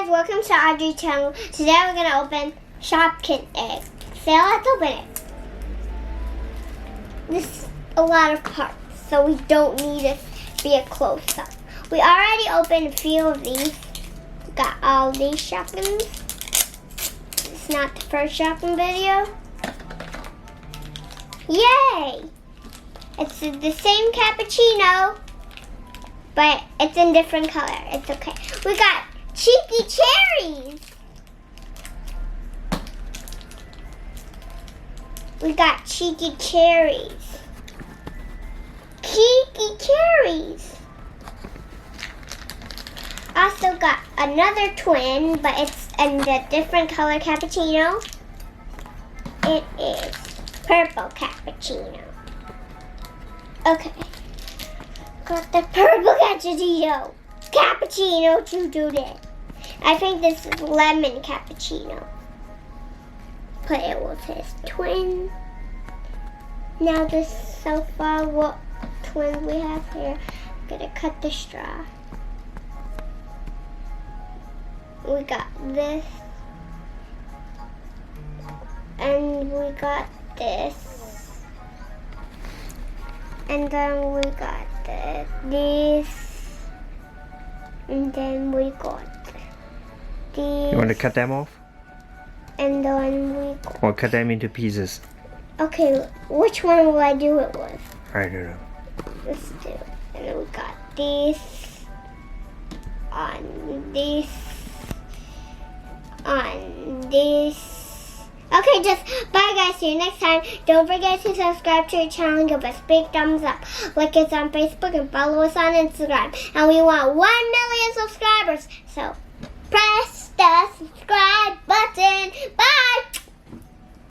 guys, welcome to Audrey Yung. Today we're going to open Shopkins egg. So let's open it. This is a lot of parts, so we don't need to be a close-up. We already opened a few of these. We got all these Shopkins. It's not the first shopping video. Yay! It's the same cappuccino, but it's in different color. It's okay. We got cheeky cherries. We got cheeky cherries. Cheeky cherries. Also got another twin, but it's in the different color cappuccino. It is purple cappuccino. Okay. Got the purple cappuccino. Cappuccino today. I think this is lemon cappuccino. But it was his twin. Now this so far what twins we have here. I'm gonna cut the straw. We got this. And we got this. And then we got this. And then we got these. You want to cut them off? And then we got... Or cut them into pieces? Okay, which one will I do it with? I don't know. Let's do it. And then we got this. On this. On this. Okay, just bye guys. See you next time. Don't forget to subscribe to our channel and give us a big thumbs up. Like us on Facebook and follow us on Instagram. And we want 1 million subscribers. So press the subscribe